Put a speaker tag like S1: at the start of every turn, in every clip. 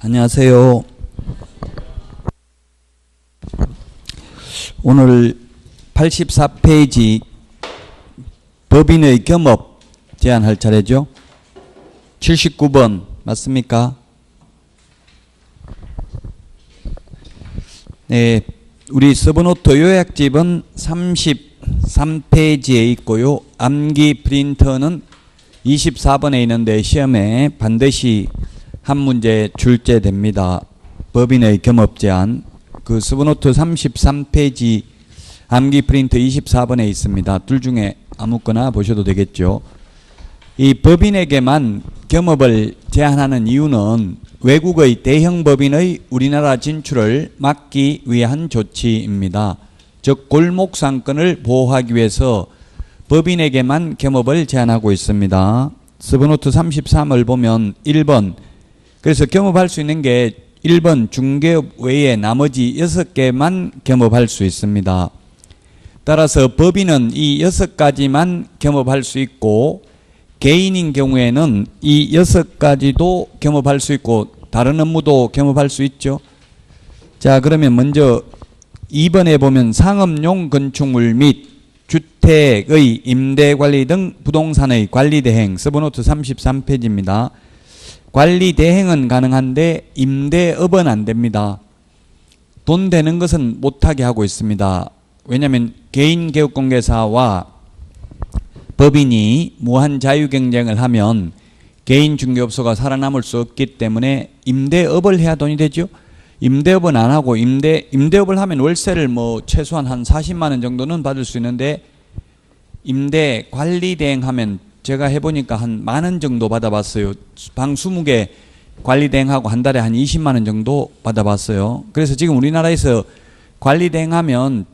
S1: 안녕하세요. 오늘 84페이지 법인의 겸업 제안할 차례죠. 79번 맞습니까? 네, 우리 서브노트 요약집은 33페이지에 있고요. 암기 프린터는 24번에 있는데 시험에 반드시 한 문제 출제됩니다. 법인의 겸업 제안. 그 서브노트 33페이지 암기 프린터 24번에 있습니다. 둘 중에 아무거나 보셔도 되겠죠. 이 법인에게만 겸업을 제한하는 이유는 외국의 대형 법인의 우리나라 진출을 막기 위한 조치입니다. 즉 골목상권을 보호하기 위해서 법인에게만 겸업을 제한하고 있습니다. 서브노트 33을 보면 1번, 그래서 겸업할 수 있는 게 1번 중개업 외에 나머지 6개만 겸업할 수 있습니다. 따라서 법인은 이 6가지만 겸업할 수 있고 개인인 경우에는 이 6가지도 겸업할 수 있고 다른 업무도 겸업할 수 있죠. 자, 그러면 먼저 2번에 보면 상업용 건축물 및 주택의 임대관리 등 부동산의 관리대행, 서브노트 33페이지입니다. 관리대행은 가능한데 임대업은 안 됩니다. 돈 되는 것은 못하게 하고 있습니다. 왜냐하면 개인개업공개사와 법인이 무한 자유경쟁을 하면 개인 중개업소가 살아남을 수 없기 때문에 임대업을 해야 돈이 되죠. 임대업은 안 하고 임대업을 하면 월세를 뭐 최소한 한 40만 원 정도는 받을 수 있는데 임대 관리 대행하면 제가 해보니까 한 10,000원 정도 받아봤어요. 방 20개 관리 대행하고 한 달에 한 20만 원 정도 받아봤어요. 그래서 지금 우리나라에서 관리 대행하면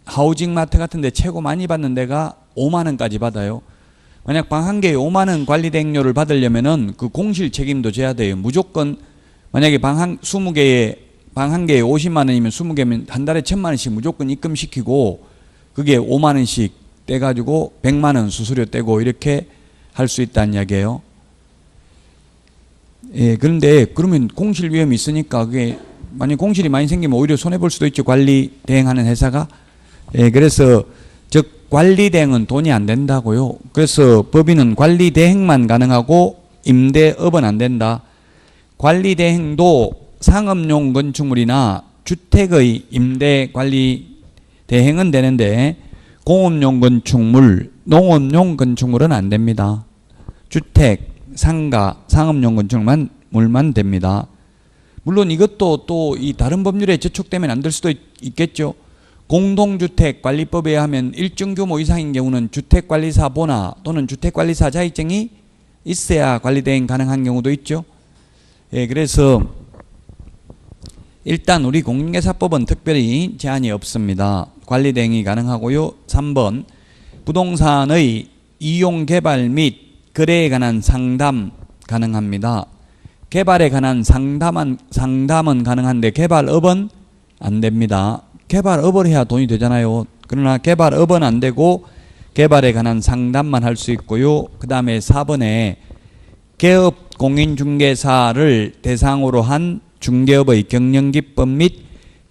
S1: 하우징 마트 같은 데 최고 많이 받는 데가 5만 원까지 받아요. 만약 방 한 개에 5만 원 관리 대행료를 받으려면은 그 공실 책임도 져야 돼요. 무조건 만약에 방 20개에 방 한 개에 50만 원이면 20개면 한 달에 1,000만 원씩 무조건 입금시키고 그게 5만 원씩 떼가지고 100만 원 수수료 떼고 이렇게 할 수 있다는 이야기예요. 예, 그런데 그러면 공실 위험이 있으니까 그게 만약 공실이 많이 생기면 오히려 손해볼 수도 있죠. 관리 대행하는 회사가. 예, 그래서 즉 관리 대행은 돈이 안 된다고요. 그래서 법인은 관리 대행만 가능하고 임대업은 안 된다. 관리 대행도 상업용 건축물이나 주택의 임대 관리 대행은 되는데 공업용 건축물, 농업용 건축물은 안 됩니다. 주택, 상가, 상업용 건축물만 됩니다. 물론 이것도 또 이 다른 법률에 저촉되면 안 될 수도 있겠죠. 공동주택관리법에 하면 일정 규모 이상인 경우는 주택관리사 본화 또는 주택관리사 자격증이 있어야 관리대행 가능한 경우도 있죠. 예, 그래서 일단 우리 공인중개사법은 특별히 제한이 없습니다. 관리대행이 가능하고요. 3번 부동산의 이용개발 및 거래에 관한 상담 가능합니다. 개발에 관한 상담은 가능한데 개발업은 안 됩니다. 개발업을 해야 돈이 되잖아요. 그러나 개발업은 안 되고 개발에 관한 상담만 할 수 있고요. 그 다음에 4번에 개업 공인중개사를 대상으로 한 중개업의 경영기법 및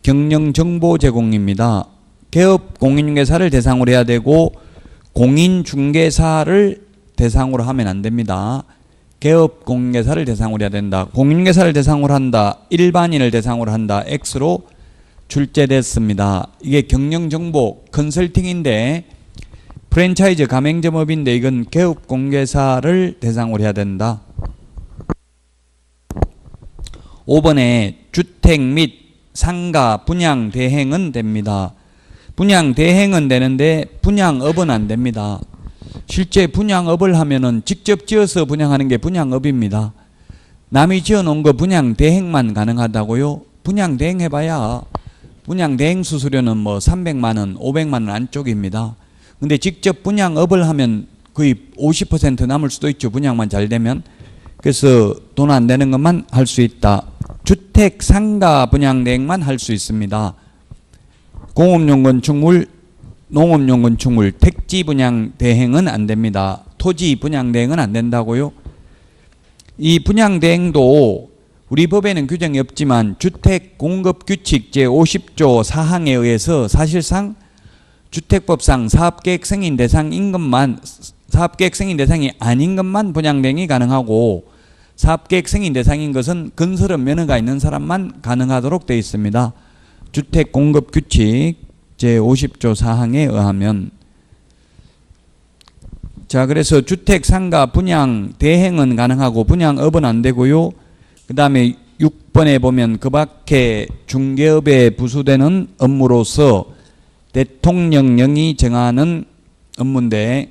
S1: 경영정보 제공입니다. 개업 공인중개사를 대상으로 해야 되고 공인중개사를 대상으로 하면 안 됩니다. 개업 공인중개사를 대상으로 해야 된다. 공인중개사를 대상으로 한다. 일반인을 대상으로 한다. X로 출제됐습니다. 이게 경영정보 컨설팅인데 프랜차이즈 가맹점업인데 이건 개업 공개사를 대상으로 해야 된다. 5번에 주택 및 상가 분양 대행은 됩니다. 분양 대행은 되는데 분양업은 안 됩니다. 실제 분양업을 하면은 직접 지어서 분양하는 게 분양업입니다. 남이 지어놓은 거 분양 대행만 가능하다고요? 분양 대행 해봐야 분양 대행 수수료는 뭐 300만 원, 500만 원 안쪽입니다. 근데 직접 분양업을 하면 거의 50% 남을 수도 있죠. 분양만 잘 되면. 그래서 돈 안 되는 것만 할 수 있다. 주택 상가 분양 대행만 할 수 있습니다. 공업용 건축물, 농업용 건축물, 택지 분양 대행은 안 됩니다. 토지 분양 대행은 안 된다고요. 이 분양 대행도 우리 법에는 규정이 없지만 주택공급규칙 제50조 4항에 의해서 사실상 주택법상 사업계획 승인 대상인 것만, 사업계획 승인 대상이 아닌 것만 분양대행이 가능하고, 사업계획 승인 대상인 것은 건설업 면허가 있는 사람만 가능하도록 되어 있습니다. 주택공급규칙 제50조 4항에 의하면. 자, 그래서 주택 상가 분양 대행은 가능하고 분양업은 안 되고요. 그 다음에 6번에 보면 그 밖에 중개업에 부수되는 업무로서 대통령령이 정하는 업무인데,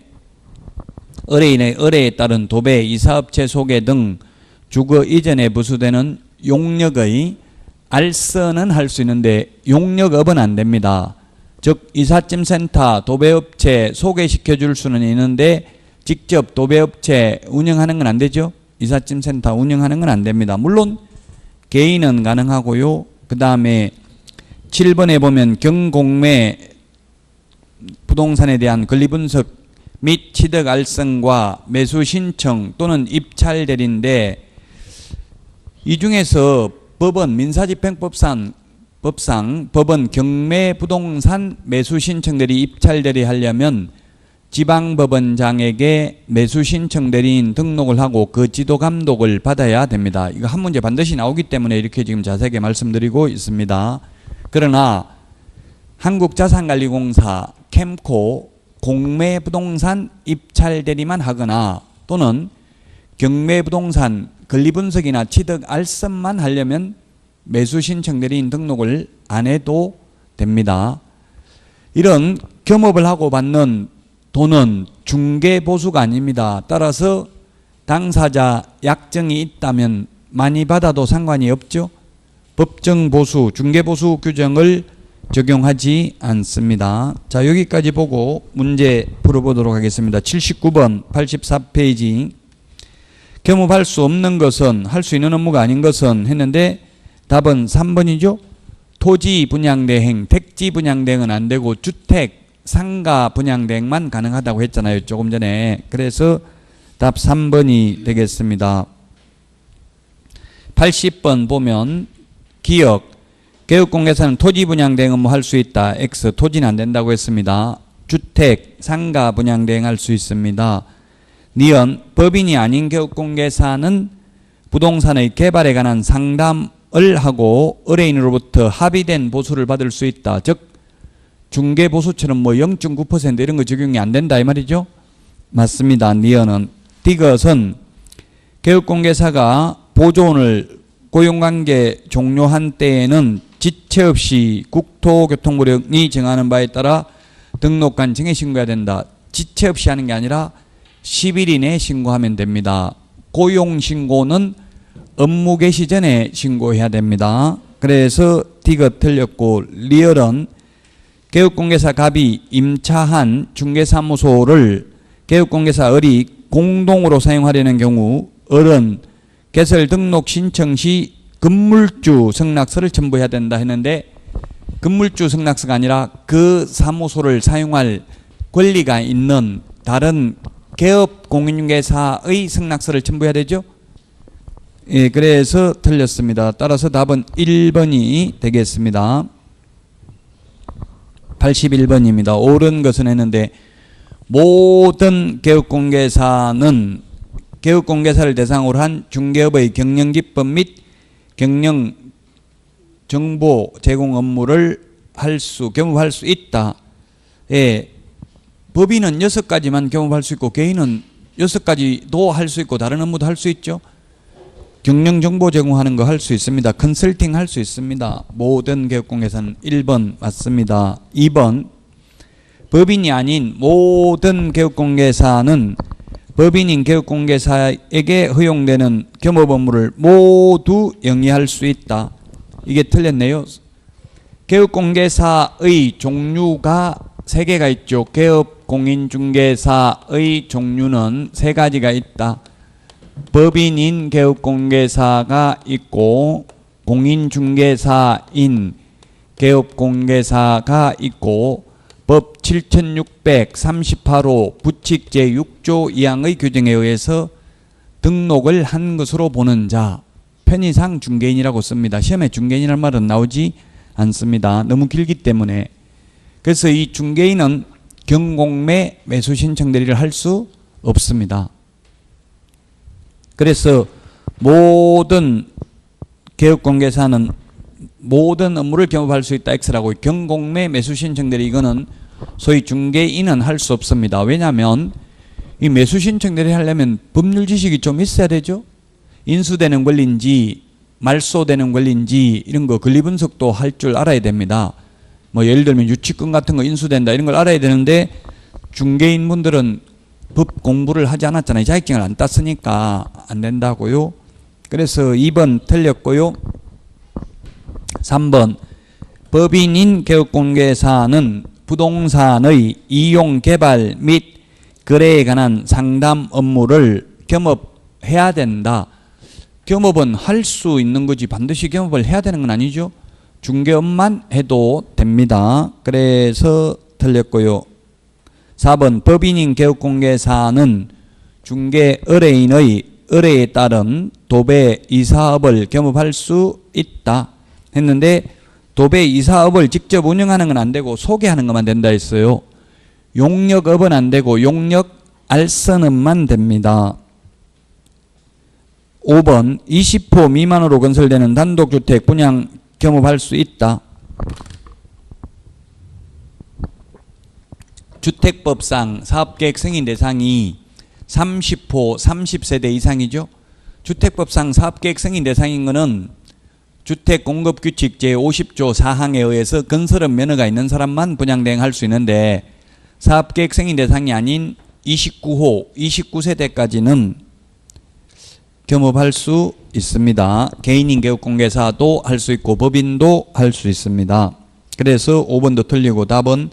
S1: 의뢰인의 의뢰에 따른 도배, 이사업체 소개 등 주거 이전에 부수되는 용역의 알선은 할 수 있는데 용역업은 안 됩니다. 즉 이삿짐센터, 도배업체 소개시켜 줄 수는 있는데 직접 도배업체 운영하는 건 안 되죠. 이삿짐센터 운영하는 건 안 됩니다. 물론 개인은 가능하고요. 그 다음에 7번에 보면 경공매 부동산에 대한 권리분석 및 취득 알선과 매수 신청 또는 입찰 대리인데, 이 중에서 법원 민사집행법상 법원 경매 부동산 매수 신청 대리 입찰 대리 하려면 지방법원장에게 매수 신청 대리인 등록을 하고 그 지도 감독을 받아야 됩니다. 이거 한 문제 반드시 나오기 때문에 이렇게 지금 자세하게 말씀드리고 있습니다. 그러나 한국자산관리공사 캠코 공매 부동산 입찰 대리만 하거나 또는 경매 부동산 권리분석이나 취득 알선만 하려면 매수 신청 대리인 등록을 안 해도 됩니다. 이런 겸업을 하고 받는 돈은 중개보수가 아닙니다. 따라서 당사자 약정이 있다면 많이 받아도 상관이 없죠. 법정보수, 중개보수 규정을 적용하지 않습니다. 자, 여기까지 보고 문제 풀어보도록 하겠습니다. 79번 84페이지. 겸업할 수 없는 것은, 할 수 있는 업무가 아닌 것은 했는데 답은 3번이죠. 토지 분양대행, 택지 분양대행은 안 되고 주택, 상가 분양대행만 가능하다고 했잖아요. 조금 전에. 그래서 답 3번이 되겠습니다. 80번 보면 기억, 개업공개사는 토지 분양대행 업무 할 수 있다. X, 토지는 안 된다고 했습니다. 주택, 상가 분양대행 할 수 있습니다. 니은, 법인이 아닌 개업공개사는 부동산의 개발에 관한 상담을 하고 의뢰인으로부터 합의된 보수를 받을 수 있다. 즉 중개보수처럼 뭐 0.9% 이런 거 적용이 안 된다 이 말이죠. 맞습니다. 니은은. 디귿은 개업공개사가 보존을 고용관계 종료한 때에는 지체 없이 국토교통부령이 정하는 바에 따라 등록관청에 신고해야 된다. 지체 없이 하는 게 아니라 10일 이내에 신고하면 됩니다. 고용신고는 업무 개시 전에 신고해야 됩니다. 그래서 디귿 틀렸고, 리얼은 개업공개사 갑이 임차한 중개사무소를 개업공개사 을이 공동으로 사용하려는 경우 을은 개설 등록 신청 시 건물주 승낙서를 첨부해야 된다 했는데, 건물주 승낙서가 아니라 그 사무소를 사용할 권리가 있는 다른 개업공인중개사의 승낙서를 첨부해야 되죠. 예, 그래서 틀렸습니다. 따라서 답은 1번이 되겠습니다. 81번입니다. 옳은 것은 했는데, 모든 개업공개사는 개업공개사를 대상으로 한 중개업의 경영기법 및 경영정보 제공 업무를 겸업할 수 있다. 예, 법인은 6가지만 겸업할 수 있고 개인은 6가지도 할 수 있고 다른 업무도 할 수 있죠. 경영정보 제공하는 거 할 수 있습니다. 컨설팅 할 수 있습니다. 모든 개업공개사는 1번 맞습니다. 2번, 법인이 아닌 모든 개업공개사는 법인인 개업공개사에게 허용되는 겸업 업무를 모두 영위할 수 있다. 이게 틀렸네요. 개업공개사의 종류가 3개가 있죠. 개업공인중개사의 종류는 3가지가 있다. 법인인 개업공개사가 있고 공인중개사인 개업공개사가 있고 법 7638호 부칙 제6조 2항의 규정에 의해서 등록을 한 것으로 보는 자, 편의상 중개인이라고 씁니다. 시험에 중개인이라는 말은 나오지 않습니다. 너무 길기 때문에. 그래서 이 중개인은 경공매 매수 신청 대리를 할 수 없습니다. 그래서 모든 개업공개사는 모든 업무를 겸업할 수 있다 X라고 경공매 매수 신청 대리 이거는 소위 중개인은 할 수 없습니다. 왜냐하면 이 매수 신청 대리 하려면 법률 지식이 좀 있어야 되죠. 인수되는 권리인지 말소되는 권리인지 이런 거 권리 분석도 할 줄 알아야 됩니다. 뭐 예를 들면 유치권 같은 거 인수된다 이런 걸 알아야 되는데 중개인 분들은 법 공부를 하지 않았잖아요. 자격증을 안 땄으니까 안 된다고요. 그래서 2번 틀렸고요. 3번 법인인 개업공개사는 부동산의 이용 개발 및 거래에 관한 상담 업무를 겸업해야 된다. 겸업은 할 수 있는 거지 반드시 겸업을 해야 되는 건 아니죠. 중개업만 해도 됩니다. 그래서 틀렸고요. 4번 법인인 개업공개사는 중개 의뢰인의 의뢰에 따른 도배 이사업을 겸업할 수 있다 했는데 도배 이사업을 직접 운영하는 건 안 되고 소개하는 것만 된다 했어요. 용역업은 안 되고 용역 알선업만 됩니다. 5번 20호 미만으로 건설되는 단독주택 분양 겸업할 수 있다. 주택법상 사업계획 승인 대상이 30호 30세대 이상이죠. 주택법상 사업계획 승인 대상인 것은 주택공급규칙 제50조 4항에 의해서 건설업 면허가 있는 사람만 분양대행할 수 있는데 사업계획 승인 대상이 아닌 29호 29세대까지는 겸업할 수 있습니다. 개인인 개업공개사도 할 수 있고 법인도 할 수 있습니다. 그래서 5번도 틀리고 답은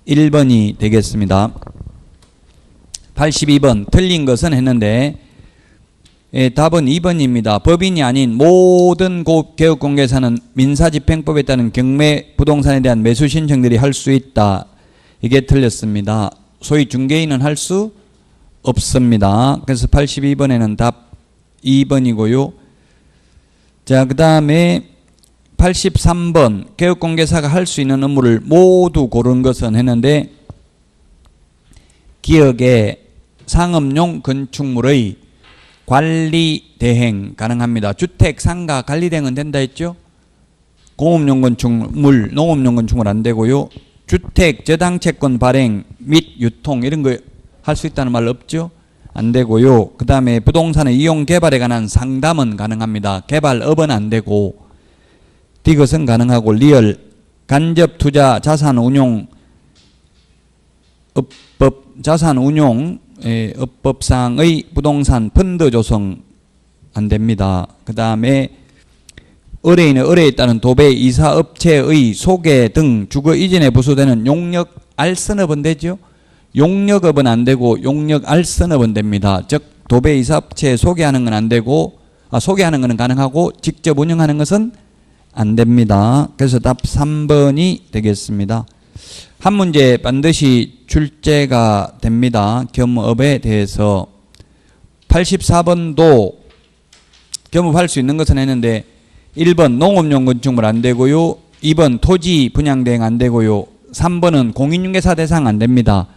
S1: 1번이 되겠습니다. 82번 틀린 것은 했는데 답은 2번입니다. 법인이 아닌 모든 개업공개사는 민사집행법에 따른 경매 부동산에 대한 매수 신청들이 할 수 있다. 이게 틀렸습니다. 소위 중개인은 할 수 없습니다. 그래서 82번에는 답 2번이고요. 자, 그 다음에 83번 개업공개사가 할 수 있는 업무를 모두 고른 것은 했는데 기업의 상업용 건축물의 관리 대행 가능합니다. 주택 상가 관리 대행은 된다 했죠. 공업용 건축물, 농업용 건축물 안 되고요. 주택 저당채권 발행 및 유통 이런 거 할 수 있다는 말 없죠. 안 되고요. 그 다음에 부동산의 이용 개발에 관한 상담은 가능합니다. 개발업은 안 되고 디귿은 가능하고 리얼 간접 투자 자산 운용 업법 자산 운용 업법상의 부동산 펀드 조성 안 됩니다. 그 다음에 의뢰인의 의뢰에 따른 도배 이사업체의 소개 등 주거 이전에 부수되는 용역 알선업은 되죠. 용역업은 안 되고 용역 알선업은 됩니다. 즉 도배 이사업체 소개하는 건 안 되고 소개하는 것은 가능하고 직접 운영하는 것은 안 됩니다. 그래서 답 3번이 되겠습니다. 한 문제 반드시 출제가 됩니다. 겸업에 대해서 84번도 겸업할 수 있는 것은 했는데 1번 농업용 건축물 안 되고요. 2번 토지 분양 대행 안 되고요. 3번은 공인중개사 대상 안 됩니다.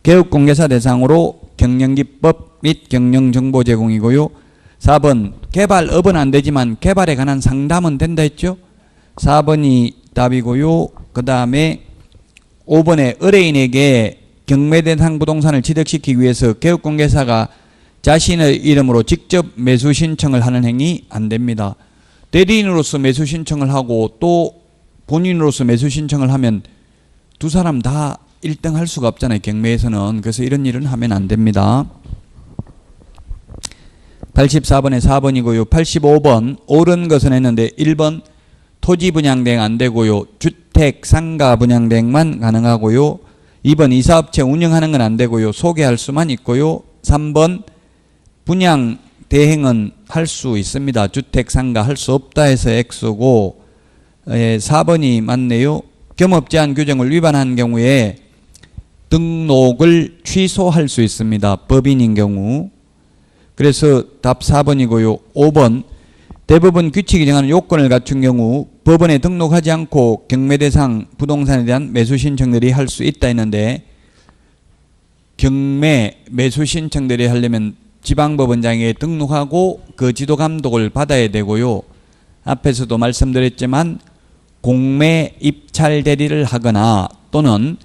S1: 개업공개사 대상으로 경영기법 및 경영정보 제공이고요. 4번 개발업은 안 되지만 개발에 관한 상담은 된다 했죠. 4번이 답이고요. 그 다음에 5번에 의뢰인에게 경매 대상 부동산을 취득시키기 위해서 개업공개사가 자신의 이름으로 직접 매수 신청을 하는 행위 안 됩니다. 대리인으로서 매수 신청을 하고 또 본인으로서 매수 신청을 하면 두 사람 다 1등 할 수가 없잖아요. 경매에서는. 그래서 이런 일은 하면 안 됩니다. 84번에 4번이고요. 85번 옳은 것은 했는데 1번 토지 분양 대행 안 되고요. 주택 상가 분양 대행만 가능하고요. 2번 이사업체 운영하는 건 안 되고요. 소개할 수만 있고요. 3번 분양 대행은 할 수 있습니다. 주택 상가 할 수 없다 해서 X고 4번이 맞네요. 겸업 제한 규정을 위반한 경우에 등록을 취소할 수 있습니다. 법인인 경우. 그래서 답 4번이고요. 5번 대법원 규칙이 정하는 요건을 갖춘 경우 법원에 등록하지 않고 경매 대상 부동산에 대한 매수 신청들이 할 수 있다 했는데, 경매 매수 신청들이 하려면 지방법원장에 등록하고 그 지도 감독을 받아야 되고요. 앞에서도 말씀드렸지만 공매 입찰 대리를 하거나 또는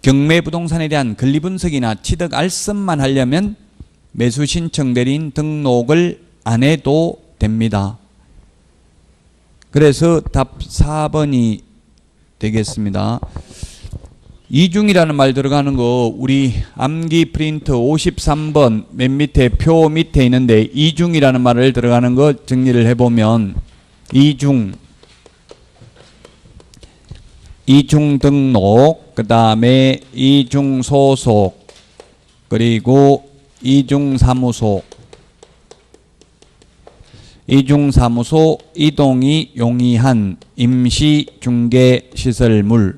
S1: 경매 부동산에 대한 권리 분석이나 취득 알선만 하려면 매수 신청 대리인 등록을 안 해도 됩니다. 그래서 답 4번이 되겠습니다. 이중이라는 말 들어가는 거 우리 암기 프린트 53번 맨 밑에 표 밑에 있는데, 이중이라는 말을 들어가는 거 정리를 해보면 이중 등록, 그 다음에 이중 소속, 그리고 이중 사무소, 이동이 용이한 임시 중개 시설물,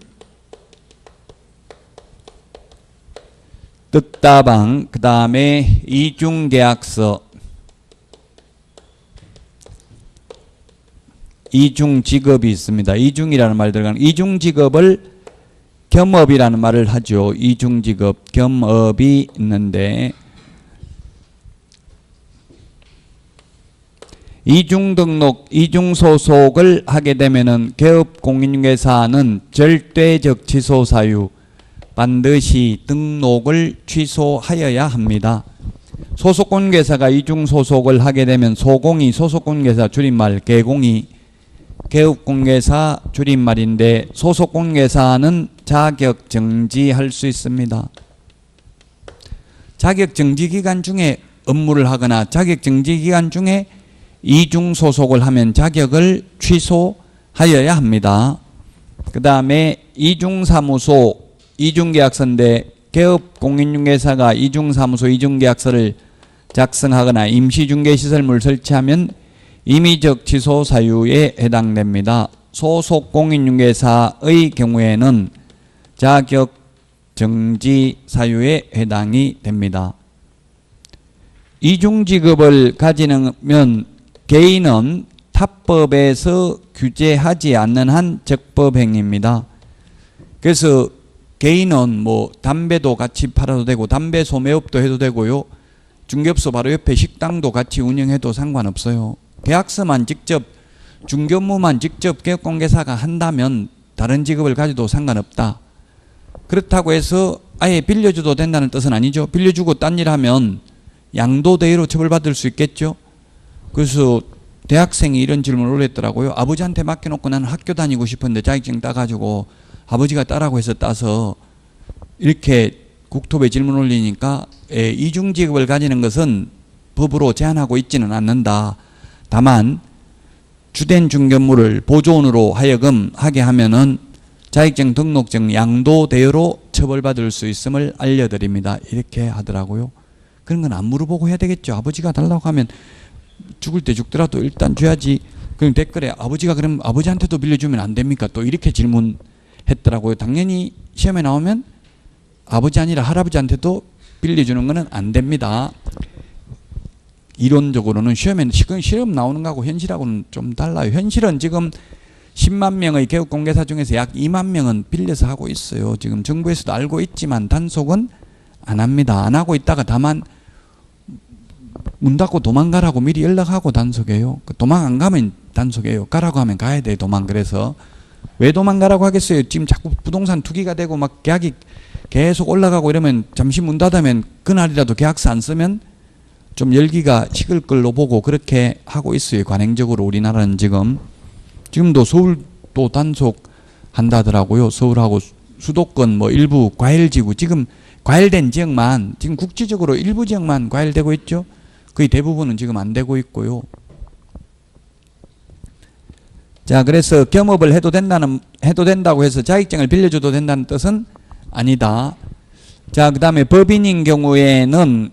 S1: 뜻다방, 그 다음에 이중계약서, 이중직업이 있습니다. 이중이라는 말 들어가는, 이중직업을 겸업이라는 말을 하죠. 이중직업, 겸업이 있는데, 이중등록, 이중소속을 하게 되면은 개업공인중개사는 절대적 취소사유, 반드시 등록을 취소하여야 합니다. 소속공인중개사가 이중소속을 하게 되면 소공이 소속공인중개사 줄임말, 개공이 개업공인중개사 줄임말인데, 소속공인중개사는 자격정지할 수 있습니다. 자격정지기간 중에 업무를 하거나 자격정지기간 중에 이중소속을 하면 자격을 취소하여야 합니다. 그 다음에 이중사무소, 이중계약서인데 개업공인중개사가 이중사무소, 이중계약서를 작성하거나 임시중개시설물 설치하면 임의적 취소 사유에 해당됩니다. 소속공인중개사의 경우에는 자격정지 사유에 해당이 됩니다. 이중직업을 가지면 개인은 타법에서 규제하지 않는 한 적법행위입니다. 그래서 개인은 뭐 담배도 같이 팔아도 되고 담배 소매업도 해도 되고요. 중개업소 바로 옆에 식당도 같이 운영해도 상관없어요. 계약서만 직접, 중개업무만 직접 개업공개사가 한다면 다른 직업을 가져도 상관없다. 그렇다고 해서 아예 빌려줘도 된다는 뜻은 아니죠. 빌려주고 딴 일하면 양도대위로 처벌받을 수 있겠죠. 그래서 대학생이 이런 질문을 했더라고요. 아버지한테 맡겨놓고 나는 학교 다니고 싶은데 자격증 따가지고 아버지가 따라고 해서 따서, 이렇게 국토부에 질문 올리니까 이중직업을 가지는 것은 법으로 제한하고 있지는 않는다. 다만 주된 중개업무를 보조원으로 하여금 하게 하면은 자격증 등록증 양도대여로 처벌받을 수 있음을 알려드립니다. 이렇게 하더라고요. 그런 건 안 물어보고 해야 되겠죠. 아버지가 달라고 하면 죽을 때 죽더라도 일단 줘야지. 그럼 댓글에 아버지가 그럼 아버지한테도 빌려주면 안 됩니까? 또 이렇게 질문했더라고요. 당연히 시험에 나오면 아버지 아니라 할아버지한테도 빌려주는 거는 안 됩니다. 이론적으로는 시험에는 시험 나오는 거하고 현실하고는 좀 달라요. 현실은 지금 10만 명의 개업공개사 중에서 약 2만 명은 빌려서 하고 있어요. 지금 정부에서도 알고 있지만 단속은 안 합니다. 안 하고 있다가 다만 문 닫고 도망가라고 미리 연락하고 단속해요. 도망 안 가면 단속해요. 가라고 하면 가야 돼요. 도망. 그래서 왜 도망가라고 하겠어요. 지금 자꾸 부동산 투기가 되고 막 계약이 계속 올라가고 이러면 잠시 문 닫으면 그날이라도 계약서 안 쓰면 좀 열기가 식을 걸로 보고 그렇게 하고 있어요. 관행적으로 우리나라는 지금도 서울도 단속한다더라고요. 서울하고 수도권 뭐 일부 과열지구, 지금 과열된 지역만, 지금 국지적으로 일부 지역만 과열되고 있죠. 거의 대부분은 지금 안 되고 있고요. 자, 그래서 겸업을 해도 된다고 해서 자격증을 빌려줘도 된다는 뜻은 아니다. 자, 그 다음에 법인인 경우에는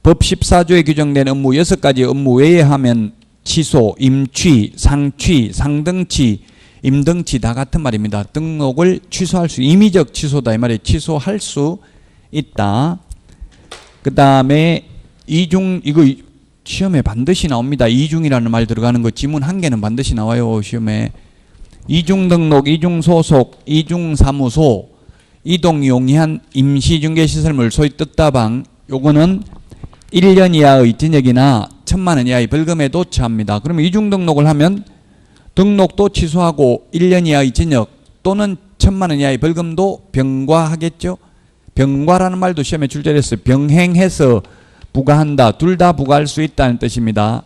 S1: 법 14조에 규정된 업무 6가지 업무 외에 하면 취소, 임취, 상취, 상등취, 임등취 다 같은 말입니다. 등록을 취소할 수, 임의적 취소다 이 말이에요. 취소할 수 있다. 그 다음에 이거 시험에 반드시 나옵니다. 이중이라는 말 들어가는 거 지문 한 개는 반드시 나와요. 시험에. 이중 등록, 이중 소속, 이중 사무소, 이동 용이한 임시중개시설물 소위 뜻다방, 요거는 1년 이하의 징역이나 1,000만 원 이하의 벌금에도 처합니다. 그러면 이중 등록을 하면 등록도 취소하고 1년 이하의 징역 또는 1,000만 원 이하의 벌금도 병과하겠죠. 병과라는 말도 시험에 출제됐어요. 병행해서 부과한다. 둘 다 부과할 수 있다는 뜻입니다.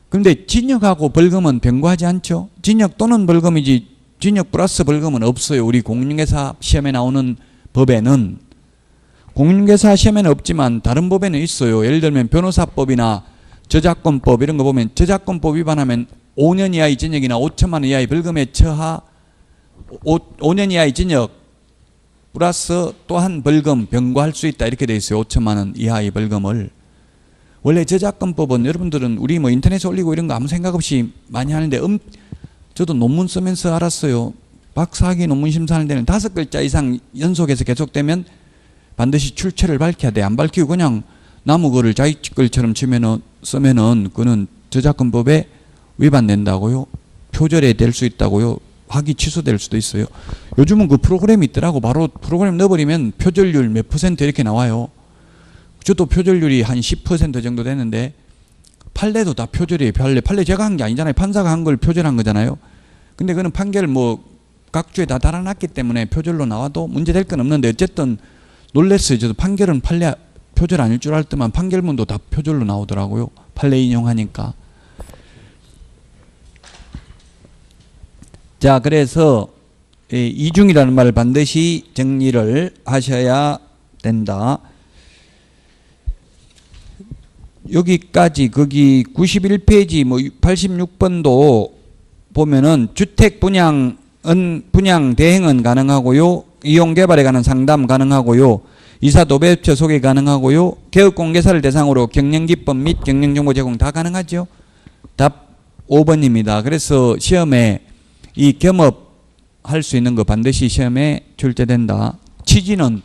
S1: 그런데 징역하고 벌금은 병과하지 않죠. 징역 또는 벌금이지 징역 플러스 벌금은 없어요. 우리 공인중개사 시험에 나오는 법에는. 공인중개사 시험에는 없지만 다른 법에는 있어요. 예를 들면 변호사법이나 저작권법 이런 거 보면 저작권법 위반하면 5년 이하의 징역이나 5천만 원 이하의 벌금에 처하 5년 이하의 징역 플러스 또한 벌금 병과할 수 있다 이렇게 돼 있어요. 5천만 원 이하의 벌금을. 원래 저작권법은 여러분들은 우리 뭐 인터넷에 올리고 이런 거 아무 생각 없이 많이 하는데 저도 논문 쓰면서 알았어요. 박사학위 논문 심사하는 데는 5글자 이상 연속해서 계속되면 반드시 출처를 밝혀야 돼. 안 밝히고 그냥 나무 글을 자기 글처럼 쓰면은 그는 저작권법에 위반된다고요. 표절에 될 수 있다고요. 학위 취소될 수도 있어요. 요즘은 그 프로그램이 있더라고. 바로 프로그램 넣어버리면 표절률 몇 % 이렇게 나와요. 저도 표절률이 한 10% 정도 되는데 판례도 다 표절이에요. 판례 제가 한 게 아니잖아요. 판사가 한 걸 표절한 거잖아요. 근데 그는 판결을 뭐 각주에 다 달아놨기 때문에 표절로 나와도 문제될 건 없는데 어쨌든 놀랬어요. 저도 판결은 표절 아닐 줄 알았더만 판결문도 다 표절로 나오더라고요. 판례 인용하니까. 자, 그래서 이중이라는 말을 반드시 정리를 하셔야 된다. 여기까지 거기 91페이지 뭐 86번도 보면은 주택 분양 대행은 가능하고요. 이용 개발에 관한 상담 가능하고요. 이사 도배업체 소개 가능하고요. 개업공개사를 대상으로 경영기법 및 경영정보 제공 다 가능하죠. 답 5번입니다. 그래서 시험에 이 겸업할 수 있는 거 반드시 시험에 출제된다. 취지는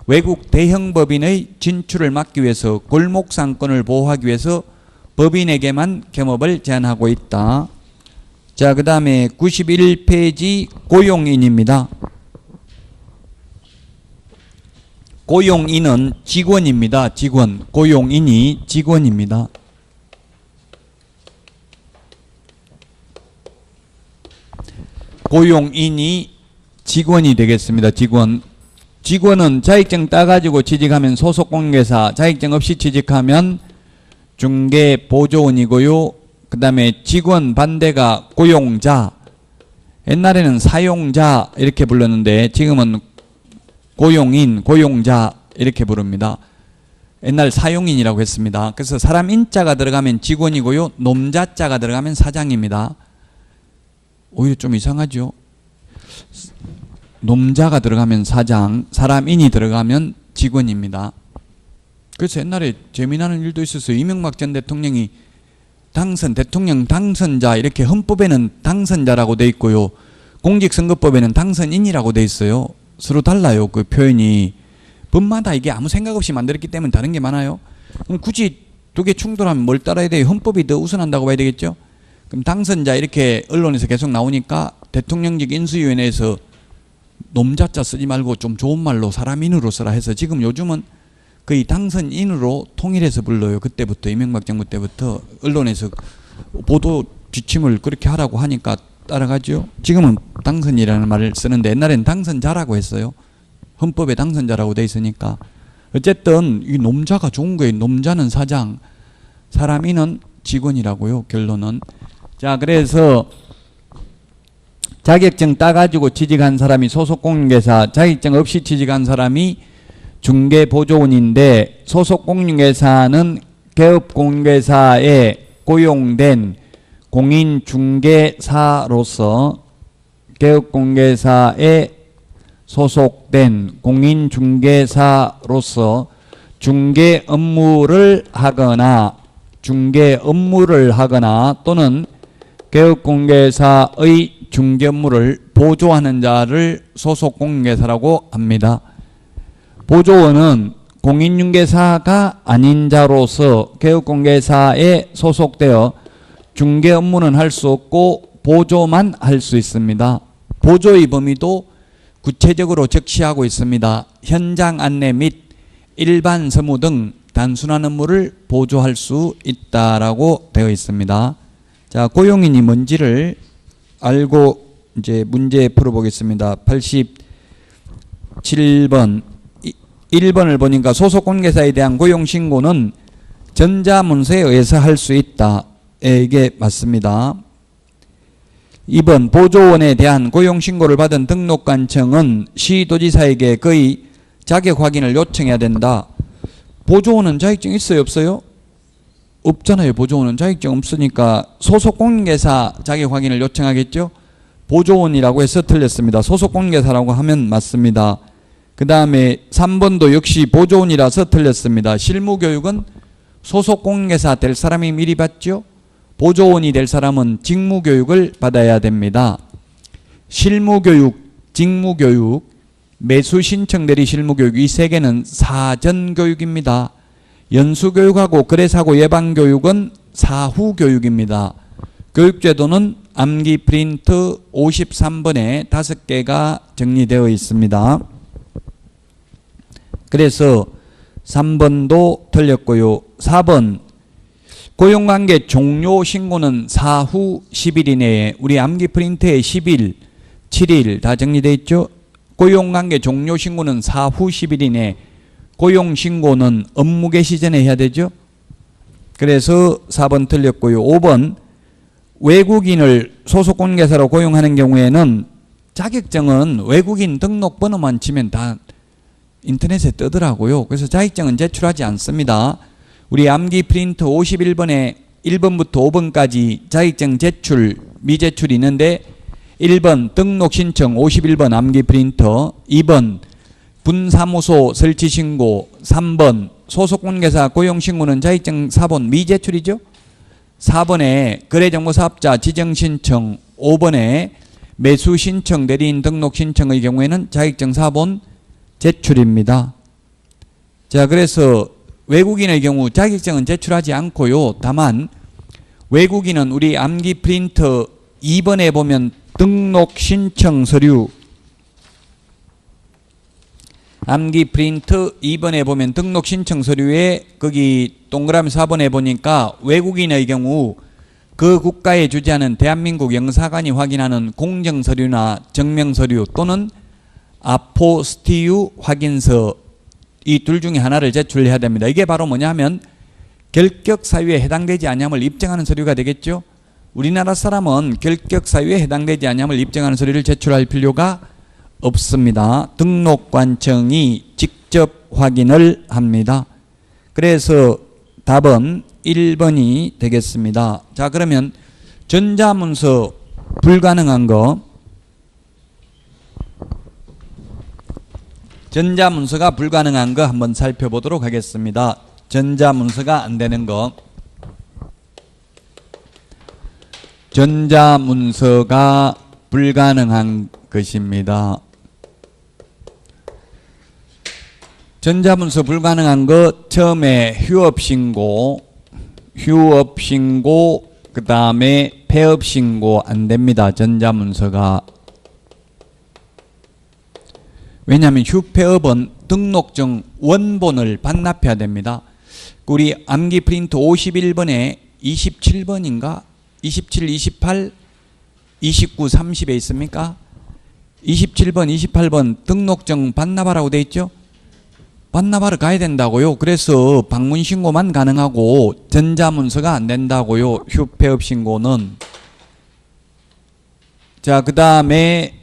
S1: 외국 대형법인의 진출을 막기 위해서 골목상권을 보호하기 위해서 법인에게만 겸업을 제한하고 있다. 자, 그 다음에 91페이지 고용인입니다. 고용인은 직원입니다. 직원. 고용인이 직원입니다. 고용인이 직원이 되겠습니다. 직원은 자격증 따가지고 취직하면 소속공개사, 자격증 없이 취직하면 중개보조원이고요. 그 다음에 직원 반대가 고용자. 옛날에는 사용자 이렇게 불렀는데 지금은 고용인, 고용자 이렇게 부릅니다. 옛날 사용인이라고 했습니다. 그래서 사람 인자가 들어가면 직원이고요. 놈자자가 들어가면 사장입니다. 오히려 좀 이상하죠. 놈자가 들어가면 사장, 사람인이 들어가면 직원입니다. 그래서 옛날에 재미나는 일도 있었어요. 이명박 전 대통령이 대통령 당선자 이렇게 헌법에는 당선자라고 돼 있고요. 공직선거법에는 당선인이라고 돼 있어요. 서로 달라요. 그 표현이. 법마다 이게 아무 생각 없이 만들었기 때문에 다른 게 많아요. 그럼 굳이 두 개 충돌하면 뭘 따라야 돼요? 헌법이 더 우선한다고 봐야 되겠죠? 그럼 당선자 이렇게 언론에서 계속 나오니까 대통령직 인수위원회에서 놈자자 쓰지 말고 좀 좋은 말로 사람인으로 써라 해서 지금 요즘은 거의 당선인으로 통일해서 불러요. 그때부터 이명박 정부 때부터 언론에서 보도 지침을 그렇게 하라고 하니까 따라가죠. 지금은 당선이라는 말을 쓰는데 옛날엔 당선자라고 했어요. 헌법에 당선자라고 돼 있으니까. 어쨌든 이 놈자가 좋은 거예요. 놈자는 사장, 사람인은 직원이라고요. 결론은. 자, 그래서 자격증 따가지고 취직한 사람이 소속공인중개사, 자격증 없이 취직한 사람이 중개보조원인데 소속공인중개사는 개업공개사에 고용된 공인중개사로서 개업공개사에 소속된 공인중개사로서 중개 업무를 하거나 또는 개업공개사의 중개 업무를 보조하는 자를 소속공인중개사라고 합니다. 보조원은 공인중개사가 아닌 자로서 개업공개사에 소속되어 중개 업무는 할 수 없고 보조만 할 수 있습니다. 보조의 범위도 구체적으로 적시하고 있습니다. 현장 안내 및 일반 서무 등 단순한 업무를 보조할 수 있다라고 되어 있습니다. 자, 고용인이 뭔지를 알고 이제 문제 풀어보겠습니다. 87번 1번을 보니까 소속공개사에 대한 고용신고는 전자문서에 의해서 할 수 있다. 이게 맞습니다. 2번 보조원에 대한 고용신고를 받은 등록관청은 시도지사에게 거의 자격 확인을 요청해야 된다. 보조원은 자격증 있어요 없어요? 없잖아요. 보조원은 자격증 없으니까 소속공개사 자격 확인을 요청하겠죠. 보조원이라고 해서 틀렸습니다. 소속공개사라고 하면 맞습니다. 그 다음에 3번도 역시 보조원이라서 틀렸습니다. 실무교육은 소속공개사 될 사람이 미리 받죠. 보조원이 될 사람은 직무교육을 받아야 됩니다. 실무교육, 직무교육, 매수신청 대리 실무교육 이 세 개는 사전교육입니다. 연수교육하고 거래사고 예방교육은 사후교육입니다. 교육제도는 암기 프린트 53번에 5개가 정리되어 있습니다. 그래서 3번도 틀렸고요. 4번 고용관계 종료 신고는 사후 10일 이내에 우리 암기 프린트에 10일, 7일 다 정리되어 있죠. 고용관계 종료 신고는 사후 10일 이내 고용신고는 업무 개시 전에 해야 되죠. 그래서 4번 틀렸고요. 5번 외국인을 소속공개사로 고용하는 경우에는 자격증은 외국인 등록번호만 치면 다 인터넷에 뜨더라고요. 그래서 자격증은 제출하지 않습니다. 우리 암기 프린트 51번에 1번부터 5번까지 자격증 제출, 미제출이 있는데 1번 등록 신청 51번 암기 프린터, 2번 분사무소 설치 신고, 3번 소속공개사 고용 신고는 자격증 4번 미제출이죠. 4번에 거래정보사업자 지정 신청, 5번에 매수 신청 대리인 등록 신청의 경우에는 자격증 4번 제출입니다. 자, 그래서 외국인의 경우 자격증은 제출하지 않고요. 다만 외국인은 우리 암기 프린터 2번에 보면 등록 신청 서류, 암기 프린트 2번에 보면 등록 신청 서류에 거기 동그라미 4번에 보니까 외국인의 경우 그 국가에 주재하는 대한민국 영사관이 확인하는 공정서류나 정명서류 또는 아포스티유 확인서 이 둘 중에 하나를 제출해야 됩니다. 이게 바로 뭐냐 하면 결격 사유에 해당되지 않음을 입증하는 서류가 되겠죠. 우리나라 사람은 결격 사유에 해당되지 않음을 입증하는 서류를 제출할 필요가 없습니다. 등록관청이 직접 확인을 합니다. 그래서 답은 1번이 되겠습니다. 자, 그러면 전자문서 불가능한 거, 전자문서가 불가능한 거 한번 살펴보도록 하겠습니다. 전자문서가 안 되는 거, 전자문서가 불가능한 것입니다. 전자문서 불가능한 거 처음에 휴업신고, 그 다음에 폐업신고 안 됩니다. 전자문서가. 왜냐하면 휴폐업은 등록증 원본을 반납해야 됩니다. 우리 암기 프린트 51번에 27번인가? 27, 28, 29, 30에 있습니까? 27번, 28번 등록증 반납하라고 돼 있죠? 반납하러 가야 된다고요. 그래서 방문신고만 가능하고 전자문서가 안 된다고요. 휴폐업 신고는. 자, 그 다음에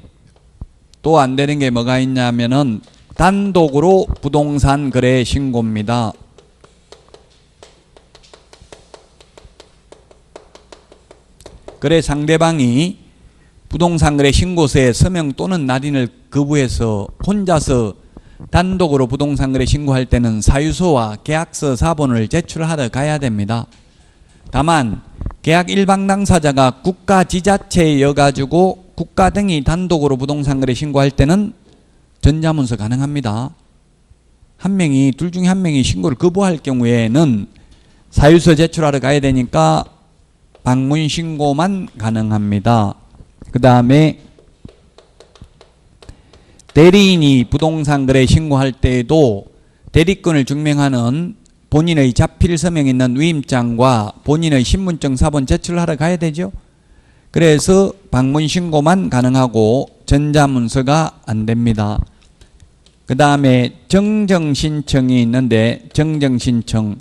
S1: 또 안 되는 게 뭐가 있냐면은 단독으로 부동산 거래 신고입니다. 그래 상대방이 부동산 거래 신고서에 서명 또는 날인을 거부해서 혼자서 단독으로 부동산 거래 신고할 때는 사유서와 계약서 4본을 제출하러 가야 됩니다. 다만 계약 일방 당사자가 국가 지자체여 가지고 국가 등이 단독으로 부동산 거래 신고할 때는 전자문서 가능합니다. 한 명이 둘 중에 한 명이 신고를 거부할 경우에는 사유서 제출하러 가야 되니까 방문 신고만 가능합니다. 그 다음에 대리인이 부동산 거래 신고할 때에도 대리권을 증명하는 본인의 자필 서명이 있는 위임장과 본인의 신분증 사본 제출하러 가야 되죠. 그래서 방문 신고만 가능하고 전자문서가 안 됩니다. 그 다음에 정정신청이 있는데 정정신청,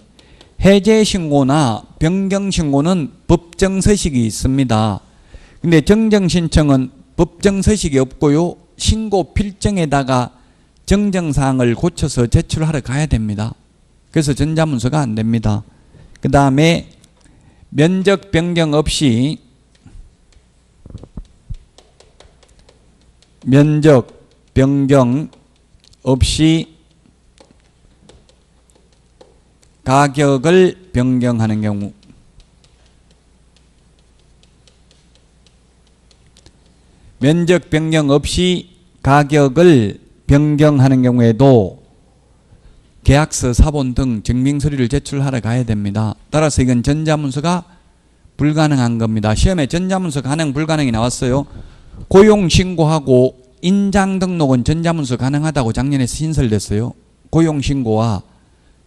S1: 해제신고나 변경신고는 법정서식이 있습니다. 근데 정정신청은 법정서식이 없고요. 신고 필정에다가 정정사항을 고쳐서 제출하러 가야 됩니다. 그래서 전자문서가 안 됩니다. 그 다음에 면적 변경 없이 가격을 변경하는 경우, 면적 변경 없이 가격을 변경하는 경우에도 계약서, 사본 등 증빙서류를 제출하러 가야 됩니다. 따라서 이건 전자문서가 불가능한 겁니다. 시험에 전자문서 가능 불가능이 나왔어요. 고용신고하고 인장등록은 전자문서 가능하다고 작년에 신설됐어요. 고용신고와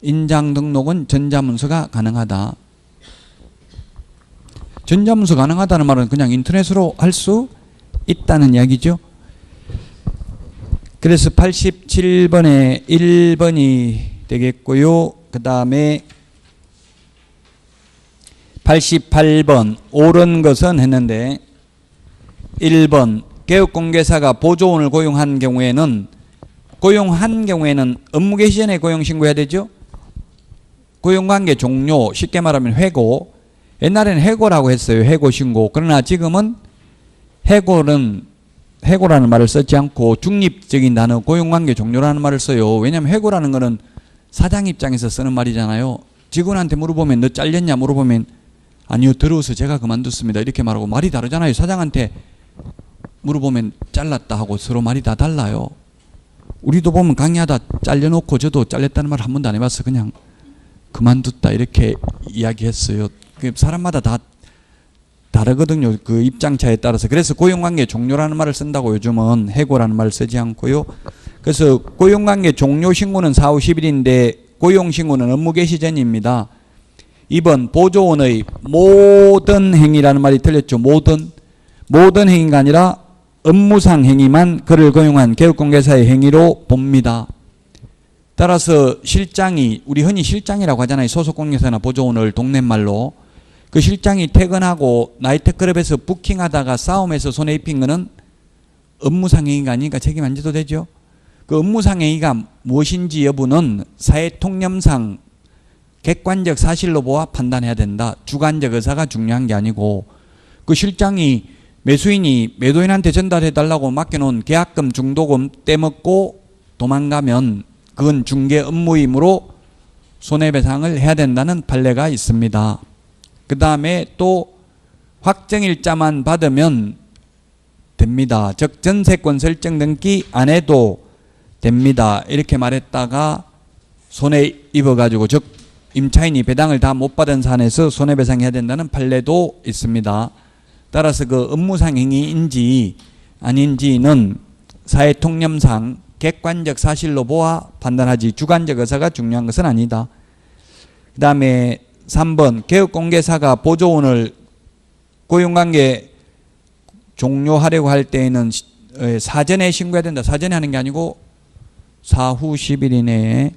S1: 인장등록은 전자문서가 가능하다. 전자문서 가능하다는 말은 그냥 인터넷으로 할 수 있다는 이야기죠. 그래서 87번에 1번이 되겠고요. 그 다음에 88번 옳은 것은 했는데 1번 개업공개사가 보조원을 고용한 경우에는 업무 개시 전에 고용신고해야 되죠. 고용관계 종료, 쉽게 말하면 해고. 옛날에는 해고라고 했어요. 해고신고. 그러나 지금은 해고라는 말을 쓰지 않고 중립적인 단어 고용관계 종료라는 말을 써요. 왜냐하면 해고라는 거는 사장 입장에서 쓰는 말이잖아요. 직원한테 물어보면 너 잘렸냐 물어보면 아니요 더러워서 제가 그만뒀습니다 이렇게 말하고 말이 다르잖아요. 사장한테 물어보면 잘랐다 하고 서로 말이 다 달라요. 우리도 보면 강의하다 잘려놓고 저도 잘렸다는 말 한 번도 안 해봤어. 그냥 그만뒀다 이렇게 이야기했어요. 사람마다 다 다르거든요. 그 입장차에 따라서. 그래서 고용관계 종료라는 말을 쓴다고 요즘은 해고라는 말을 쓰지 않고요. 그래서 고용관계 종료 신고는 4, 50일인데 고용신고는 업무 개시 전입니다. 2번 보조원의 모든 행위라는 말이 틀렸죠. 모든 행위가 아니라 업무상 행위만 그를 고용한 개업공개사의 행위로 봅니다. 따라서 실장이, 우리 흔히 실장이라고 하잖아요. 소속공개사나 보조원을 동네말로. 그 실장이 퇴근하고 나이트클럽에서 부킹하다가 싸움에서 손해 입힌 거는 업무상 행위가 아니니까 책임 안 져도 되죠. 그 업무상 행위가 무엇인지 여부는 사회통념상 객관적 사실로 보아 판단해야 된다. 주관적 의사가 중요한 게 아니고, 그 실장이 매수인이 매도인한테 전달해달라고 맡겨놓은 계약금 중도금 떼먹고 도망가면 그건 중개 업무이므로 손해배상을 해야 된다는 판례가 있습니다. 그 다음에 또 확정일자만 받으면 됩니다. 즉 전세권 설정 등기 안 해도 됩니다. 이렇게 말했다가 손해 입어가지고, 즉 임차인이 배당을 다 못 받은 사안에서 손해배상해야 된다는 판례도 있습니다. 따라서 그 업무상 행위인지 아닌지는 사회통념상 객관적 사실로 보아 판단하지 주관적 의사가 중요한 것은 아니다. 그 다음에 3번 개업공개사가 보조원을 고용관계 종료하려고 할 때에는 사전에 신고해야 된다. 사전에 하는 게 아니고 사후 10일 이내에.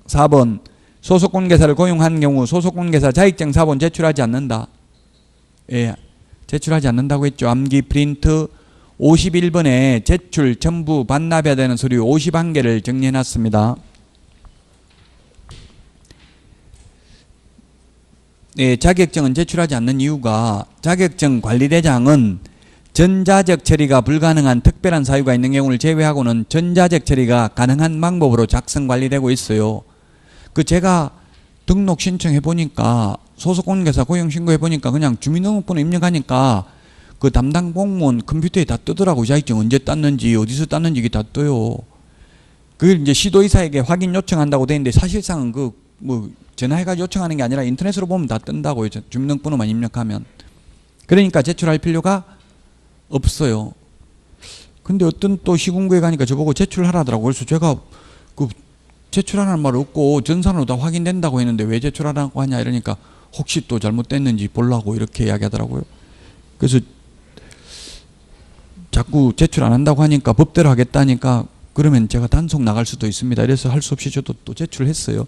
S1: 4번 소속공개사를 고용한 경우 소속공개사 자격증 사본 제출하지 않는다. 예, 제출하지 않는다고 했죠. 암기 프린트 51번에 제출 전부 반납해야 되는 서류 51개를 정리해놨습니다. 네, 자격증은 제출하지 않는 이유가 자격증 관리대장은 전자적 처리가 불가능한 특별한 사유가 있는 경우를 제외하고는 전자적 처리가 가능한 방법으로 작성 관리되고 있어요. 그 제가 등록 신청해 보니까 소속공개사 고용 신고해 보니까 그냥 주민등록번호 입력하니까 그 담당 공무원 컴퓨터에 다 뜨더라고. 자격증 언제 땄는지 어디서 땄는지 이게 다 떠요. 그걸 이제 시도이사에게 확인 요청한다고 돼 있는데 사실상은 그 뭐 전화해가지고 요청하는 게 아니라 인터넷으로 보면 다 뜬다고요. 주민등록번호만 입력하면. 그러니까 제출할 필요가 없어요. 근데 어떤 또 시군구에 가니까 저보고 제출하라더라고요. 그래서 제가 그 제출하라는 말 없고 전산으로 다 확인된다고 했는데 왜 제출하라고 하냐 이러니까 혹시 또 잘못됐는지 보려고 이렇게 이야기하더라고요. 그래서 자꾸 제출 안 한다고 하니까 법대로 하겠다니까 그러면 제가 단속 나갈 수도 있습니다. 이래서 할 수 없이 저도 또 제출했어요.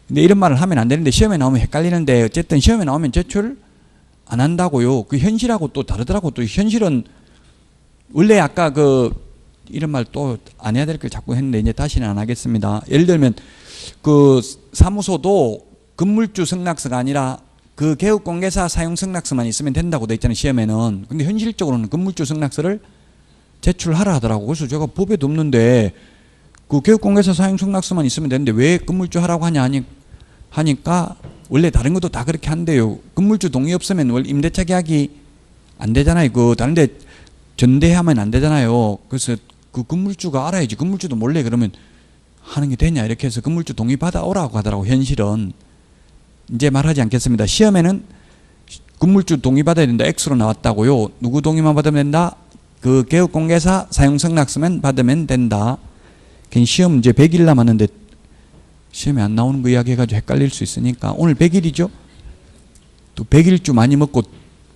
S1: 근데 이런 말을 하면 안 되는데 시험에 나오면 헷갈리는데 어쨌든 시험에 나오면 제출 안 한다고요. 그 현실하고 또 다르더라고. 또 현실은 원래 아까 그 이런 말 또 안 해야 될 걸 자꾸 했는데 이제 다시는 안 하겠습니다. 예를 들면 그 사무소도 건물주 승낙서가 아니라 그 개업공개사 사용 승낙서만 있으면 된다고 돼 있잖아요. 시험에는. 근데 현실적으로는 건물주 승낙서를 제출하라 하더라고. 그래서 제가 법에도 없는데 그 개업공개사 사용 승낙서만 있으면 되는데 왜 건물주 하라고 하니까 원래 다른 것도 다 그렇게 한대요. 건물주 동의 없으면 원래 임대차 계약이 안 되잖아요. 그 다른데 전대하면 안 되잖아요. 그래서 그 건물주가 알아야지. 건물주도 몰래 그러면 하는 게 되냐 이렇게 해서 건물주 동의 받아 오라고 하더라고. 현실은. 이제 말하지 않겠습니다. 시험에는 건물주 동의 받아야 된다. X로 나왔다고요. 누구 동의만 받으면 된다? 그 개업공개사 사용승낙서만 받으면 된다. 시험 이제 100일 남았는데 시험에 안 나오는 거 이야기해가지고 헷갈릴 수 있으니까 오늘 100일이죠. 또 100일주 많이 먹고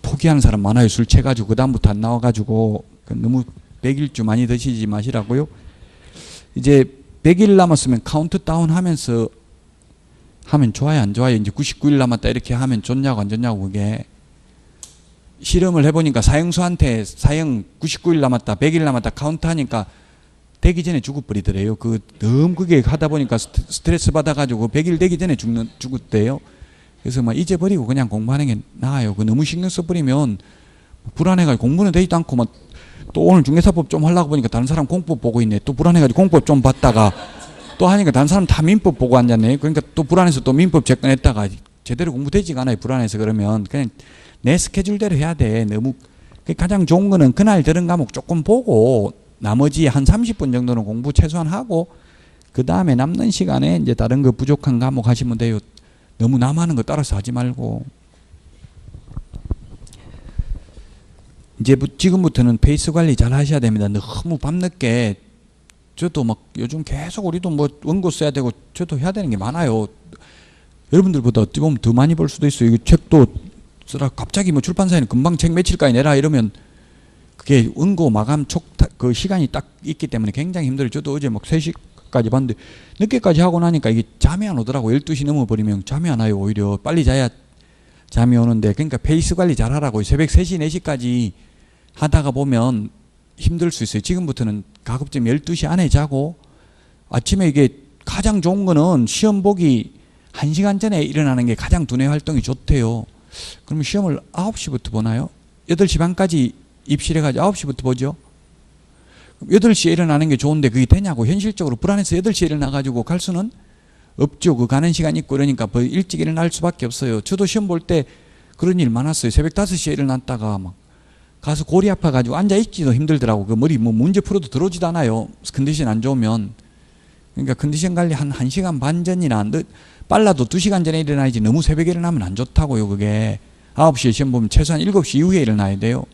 S1: 포기하는 사람 많아요. 술 채가지고 그 다음부터 안 나와가지고 너무 100일주 많이 드시지 마시라고요. 이제 100일 남았으면 카운트다운 하면서 하면 좋아요 안 좋아요? 이제 99일 남았다 이렇게 하면 좋냐고 안 좋냐고. 그게 실험을 해보니까 사형수한테 사형 99일 남았다 100일 남았다 카운트하니까 되기 전에 죽어버리더래요. 그 너무 그게 하다 보니까 스트레스 받아가지고 100일 되기 전에 죽었대요. 그래서 막 잊어버리고 그냥 공부하는 게 나아요. 그 너무 신경 써버리면 불안해가지고 공부는 되지도 않고 막 또 오늘 중개사법 좀 하려고 보니까 다른 사람 공법 보고 있네. 또 불안해가지고 공법 좀 봤다가 또 하니까 다른 사람 다 민법 보고 앉았네. 그러니까 또 불안해서 또 민법 접근했다가 제대로 공부되지가 않아요. 불안해서. 그러면 그냥 내 스케줄대로 해야 돼. 너무 가장 좋은 거는 그날 들은 과목 조금 보고 나머지 한 30분 정도는 공부 최소한 하고 그 다음에 남는 시간에 이제 다른 거 부족한 과목 하시면 돼요. 너무 남하는 거 따라서 하지 말고. 이제 지금부터는 페이스 관리 잘 하셔야 됩니다. 너무 밤늦게 저도 막 요즘 계속 우리도 뭐 원고 써야 되고 저도 해야 되는 게 많아요. 여러분들보다 어찌 보면 더 많이 벌 수도 있어요. 이거 책도 쓰라 갑자기 뭐 출판사에는 금방 책 며칠까지 내라 이러면 그게 원고 마감 그 시간이 딱 있기 때문에 굉장히 힘들어요. 저도 어제 막 3시까지 봤는데 늦게까지 하고 나니까 이게 잠이 안 오더라고. 12시 넘어버리면 잠이 안 와요. 오히려 빨리 자야 잠이 오는데. 그러니까 페이스 관리 잘 하라고요. 새벽 3시 4시까지 하다가 보면 힘들 수 있어요. 지금부터는 가급적 12시 안에 자고 아침에 이게 가장 좋은 거는 시험 보기 1시간 전에 일어나는 게 가장 두뇌 활동이 좋대요. 그러면 시험을 9시부터 보나요? 8시 반까지 입실해가지고 9시부터 보죠. 8시에 일어나는 게 좋은데 그게 되냐고. 현실적으로 불안해서 8시에 일어나가지고 갈 수는 없죠. 그 가는 시간 있고 그러니까 일찍 일어날 수밖에 없어요. 저도 시험 볼 때 그런 일 많았어요. 새벽 5시에 일어났다가 막 가서 골이 아파가지고 앉아있기도 힘들더라고. 그 머리 뭐 문제 풀어도 들어오지도 않아요. 컨디션 안 좋으면. 그러니까 컨디션 관리 한 1시간 반 전이나 빨라도 2시간 전에 일어나야지 너무 새벽에 일어나면 안 좋다고요. 그게 9시에 시험 보면 최소한 7시 이후에 일어나야 돼요.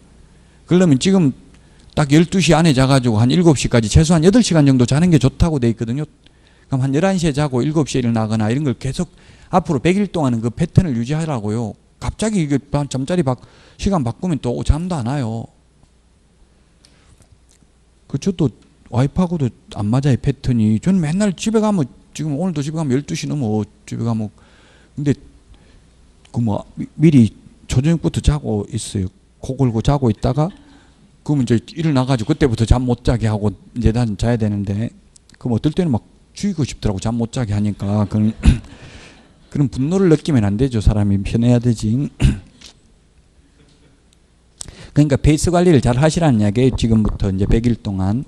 S1: 그러면 지금 딱 12시 안에 자가지고 한 7시까지 최소한 8시간 정도 자는 게 좋다고 돼 있거든요. 그럼 한 11시에 자고 7시에 일어나거나 이런 걸 계속 앞으로 100일 동안은 그 패턴을 유지하라고요. 갑자기 이게 잠자리 시간 바꾸면 또 잠도 안 와요. 그 저도 와이프하고도 안 맞아요. 패턴이. 저는 맨날 집에 가면 지금 오늘도 집에 가면 12시 넘어 집에 가면. 근데 그 뭐 미리 저녁부터 자고 있어요. 코 골고 자고 있다가 그러면 이제 일어나가지고 그때부터 잠 못 자게 하고 이제 난 자야 되는데 그럼 어떨 때는 막 죽이고 싶더라고. 잠 못 자게 하니까. 그런 분노를 느끼면 안 되죠. 사람이 편해야 되지. 그러니까 페이스 관리를 잘 하시라는 이야기예요. 지금부터 이제 100일 동안.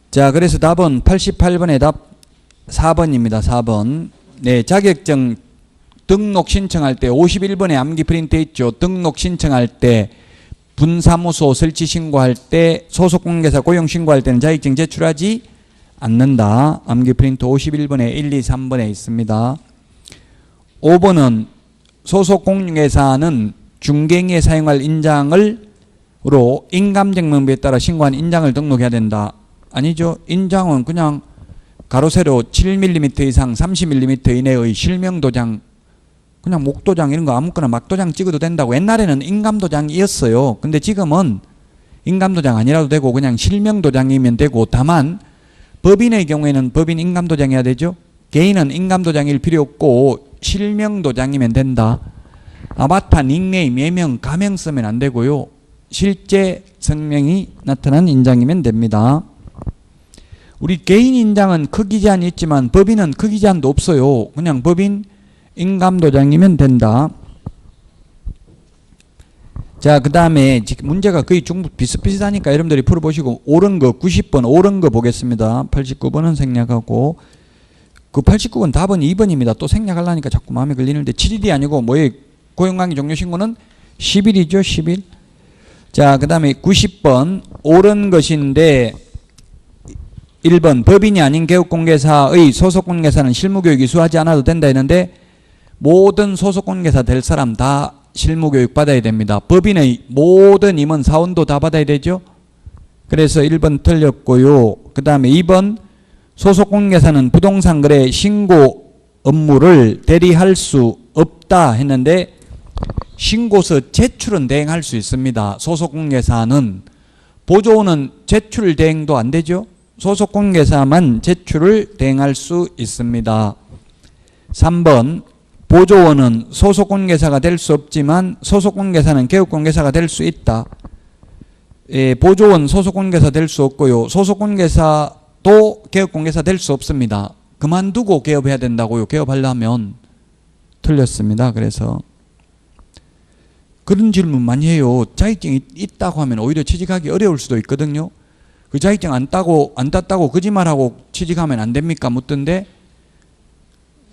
S1: 자, 그래서 답은 88번의 답 4번입니다. 4번. 네, 자격증 등록 신청할 때 51번에 암기 프린트 있죠. 등록 신청할 때 분사무소 설치 신고할 때 소속 공개사 고용 신고할 때는 자격증 제출하지 않는다. 암기 프린트 51번에 1, 2, 3번에 있습니다. 5번은 소속 공개사는 중개인에 사용할 인장으로 인감증명부에 따라 신고한 인장을 등록해야 된다. 아니죠. 인장은 그냥 가로 세로 7mm 이상 30mm 이내의 실명도장, 그냥 목도장 이런 거 아무거나 막도장 찍어도 된다고. 옛날에는 인감도장이었어요. 근데 지금은 인감도장 아니라도 되고 그냥 실명도장이면 되고, 다만 법인의 경우에는 법인 인감도장이어야 되죠. 개인은 인감도장일 필요 없고 실명도장이면 된다. 아바타, 닉네임, 예명, 가명 쓰면 안 되고요. 실제 성명이 나타난 인장이면 됩니다. 우리 개인 인장은 크기 제한이 있지만 법인은 크기 제한도 없어요. 그냥 법인 인감도장이면 된다. 자, 그 다음에 지금 문제가 거의 중국 비슷비슷하니까 여러분들이 풀어보시고, 옳은 거 90번 옳은 거 보겠습니다. 89번은 생략하고, 그 89번 답은 2번입니다. 또 생략하려니까 자꾸 마음에 걸리는데 7일이 아니고 뭐에 고용관계 종료 신고는 10일이죠. 10일. 자, 그 다음에 90번 옳은 것인데 1번 법인이 아닌 개업공개사의 소속공개사는 실무교육 이수하지 않아도 된다 했는데, 모든 소속공개사 될 사람 다 실무교육 받아야 됩니다. 법인의 모든 임원 사원도 다 받아야 되죠. 그래서 1번 틀렸고요. 그 다음에 2번 소속공개사는 부동산 거래 신고 업무를 대리할 수 없다 했는데, 신고서 제출은 대행할 수 있습니다. 소속공개사는. 보조원은 제출 대행도 안 되죠. 소속공개사만 제출을 대행할 수 있습니다. 3번 보조원은 소속공개사가 될 수 없지만 소속공개사는 개업공개사가 될 수 있다. 예, 보조원 소속공개사 될 수 없고요. 소속공개사도 개업공개사 될 수 없습니다. 그만두고 개업해야 된다고요. 개업하려면. 틀렸습니다. 그래서 그런 질문 많이 해요. 자격증이 있다고 하면 오히려 취직하기 어려울 수도 있거든요. 그 자격증 안 땄다고 거짓말하고 취직하면 안 됩니까? 묻던데,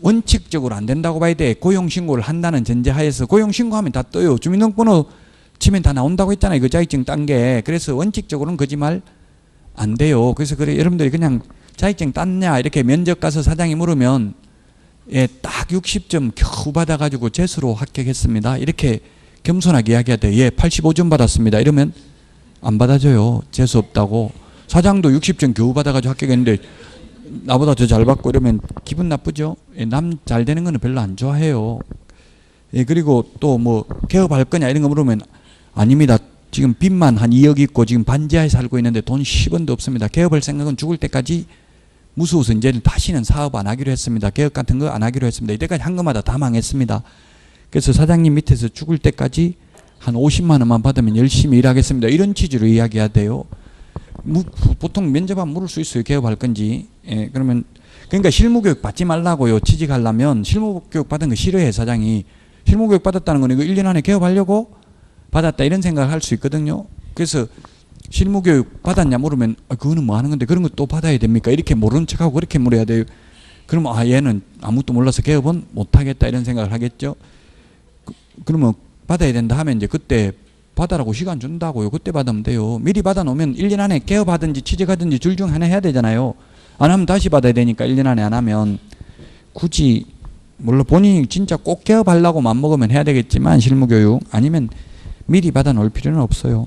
S1: 원칙적으로 안 된다고 봐야 돼. 고용신고를 한다는 전제하에서. 고용신고하면 다 떠요. 주민등록번호 치면 다 나온다고 했잖아요. 그 자격증 딴 게. 그래서 원칙적으로는 거짓말 안 돼요. 그래서 그래 여러분들이 그냥 자격증 땄냐 이렇게 면접 가서 사장이 물으면, 예, 딱 60점 겨우 받아가지고 재수로 합격했습니다. 이렇게 겸손하게 이야기해야 돼. 예, 85점 받았습니다. 이러면 안 받아줘요. 재수 없다고. 사장도 60점 겨우 받아가지고 합격했는데 나보다 더 잘 받고 이러면 기분 나쁘죠. 예, 남 잘 되는 거는 별로 안 좋아해요. 예, 그리고 또 뭐 개업할 거냐 이런 거 물으면 아닙니다. 지금 빚만 한 2억 있고 지금 반지하에 살고 있는데 돈 10원도 없습니다. 개업할 생각은 죽을 때까지 무서워서 이제는 다시는 사업 안 하기로 했습니다. 개업 같은 거 안 하기로 했습니다. 이때까지 한 것마다 다 망했습니다. 그래서 사장님 밑에서 죽을 때까지 한 50만 원만 받으면 열심히 일하겠습니다. 이런 취지로 이야기해야 돼요. 보통 면접하면 물을 수 있어요. 개업할 건지. 예, 그러면 그러니까 실무교육 받지 말라고요. 취직하려면 실무교육 받은 거 싫어해 사장이. 실무교육 받았다는 건 이거 1년 안에 개업하려고 받았다 이런 생각을 할 수 있거든요. 그래서 실무교육 받았냐 물으면 그거는 뭐 하는 건데 그런 것도 받아야 됩니까? 이렇게 모르는 척하고 그렇게 물어야 돼요. 그러면 얘는 아무것도 몰라서 개업은 못하겠다 이런 생각을 하겠죠. 그러면 받아야 된다 하면 이제 그때 받아라고 시간 준다고요. 그때 받으면 돼요. 미리 받아놓으면 1년 안에 개업하든지 취직하든지 둘 중 하나 해야 되잖아요. 안 하면 다시 받아야 되니까 1년 안에 안 하면. 굳이 물론 본인이 진짜 꼭 개업하려고 맘먹으면 해야 되겠지만 실무교육 아니면 미리 받아놓을 필요는 없어요.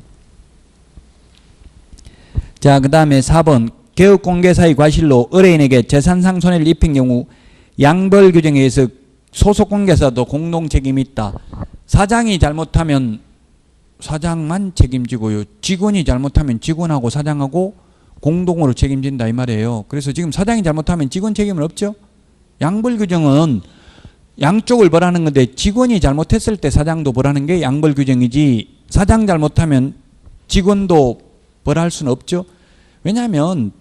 S1: 자, 그 다음에 4번 개업공개사의 과실로 의뢰인에게 재산상 손해를 입힌 경우 양벌 규정에 의해서 소속공개사도 공동책임이 있다. 사장이 잘못하면 사장만 책임지고요. 직원이 잘못하면 직원하고 사장하고 공동으로 책임진다 이 말이에요. 그래서 지금 사장이 잘못하면 직원 책임은 없죠. 양벌 규정은 양쪽을 벌하는 건데 직원이 잘못했을 때 사장도 벌하는 게 양벌 규정이지 사장 잘못하면 직원도 벌할 수는 없죠. 왜냐하면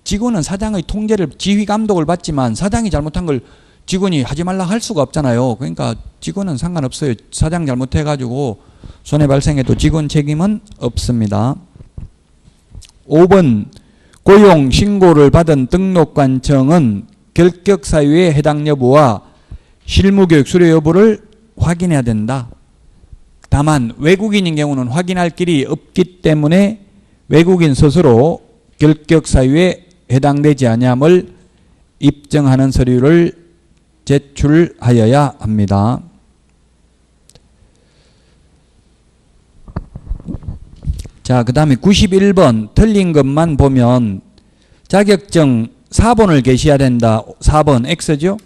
S1: 직원은 사장의 통제를 지휘 감독을 받지만 사장이 잘못한 걸 직원이 하지 말라 할 수가 없잖아요. 그러니까 직원은 상관없어요. 사장 잘못해가지고 손해 발생해도 직원 책임은 없습니다. 5번 고용 신고를 받은 등록관청은 결격 사유의 해당 여부와 실무교육 수료 여부를 확인해야 된다. 다만 외국인인 경우는 확인할 길이 없기 때문에 외국인 스스로 결격 사유에 해당되지 아니함을 입증하는 서류를 제출하여야 합니다. 자, 그 다음에 91번 틀린 것만 보면 자격증 4번을 계셔야 된다. 4번 X죠.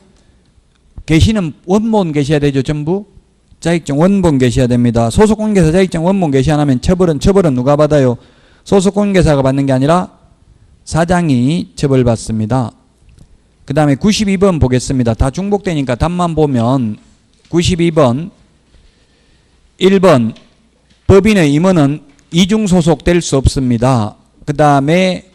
S1: 계시는 원본 계셔야 되죠. 전부. 자격증 원본 계셔야 됩니다. 소속공개사 자격증 원본 계시 안 하면 처벌은 누가 받아요? 소속공개사가 받는 게 아니라 사장이 처벌받습니다. 그 다음에 92번 보겠습니다. 다 중복되니까 답만 보면 92번 1번 법인의 임원은 이중 소속될 수 없습니다. 그 다음에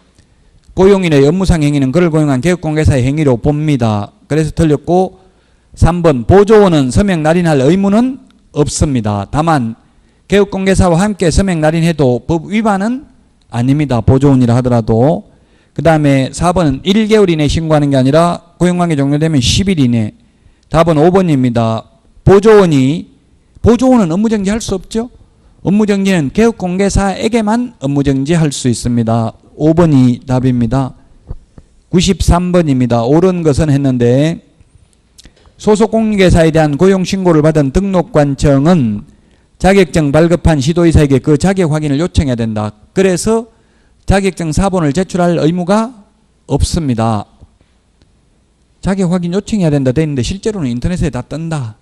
S1: 고용인의 업무상 행위는 그를 고용한 개업공개사의 행위로 봅니다. 그래서 틀렸고 3번 보조원은 서명 날인할 의무는 없습니다. 다만 개업공개사와 함께 서명 날인해도 법 위반은 아닙니다. 보조원이라 하더라도. 그 다음에 4번은 1개월 이내 신고하는 게 아니라 고용관계 종료되면 10일 이내. 답은 5번입니다. 보조원은 업무정지 할 수 없죠. 업무정지는 개업공개사에게만 업무정지할 수 있습니다. 5번이 답입니다. 93번입니다. 옳은 것은 했는데 소속공개사에 대한 고용신고를 받은 등록관청은 자격증 발급한 시도의사에게 그 자격 확인을 요청해야 된다. 그래서 자격증 사본을 제출할 의무가 없습니다. 자격 확인 요청해야 된다 돼 있는데 실제로는 인터넷에 다 뜬다.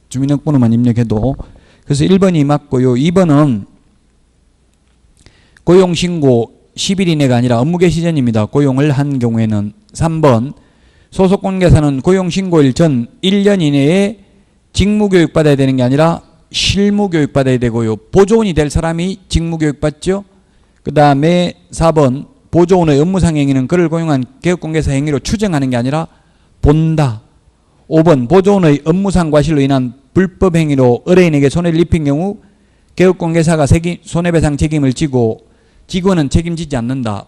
S1: 주민등록번호만 입력해도. 그래서 1번이 맞고요. 2번은 고용신고 10일 이내가 아니라 업무개시 전입니다. 고용을 한 경우에는. 3번 소속공개사는 고용신고일 전 1년 이내에 직무교육 받아야 되는 게 아니라 실무교육 받아야 되고요. 보조원이 될 사람이 직무교육 받죠. 그 다음에 4번 보조원의 업무상 행위는 그를 고용한 개업공개사 행위로 추정하는 게 아니라 본다. 5번 보조원의 업무상 과실로 인한 불법 행위로 의뢰인에게 손해를 입힌 경우 개업공개사가 손해배상 책임을 지고 직원은 책임지지 않는다.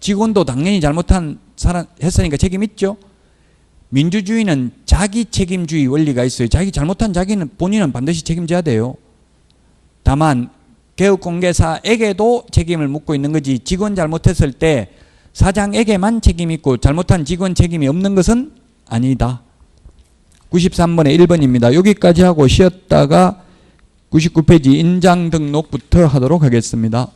S1: 직원도 당연히 잘못한 사람 했으니까 책임 있죠. 민주주의는 자기 책임주의 원리가 있어요. 자기 잘못한 본인은 반드시 책임져야 돼요. 다만 개업공개사에게도 책임을 묻고 있는 거지 직원 잘못했을 때 사장에게만 책임이 있고 잘못한 직원 책임이 없는 것은 아니다. 93번에 1번입니다. 여기까지 하고 쉬었다가 99페이지 인장 등록부터 하도록 하겠습니다.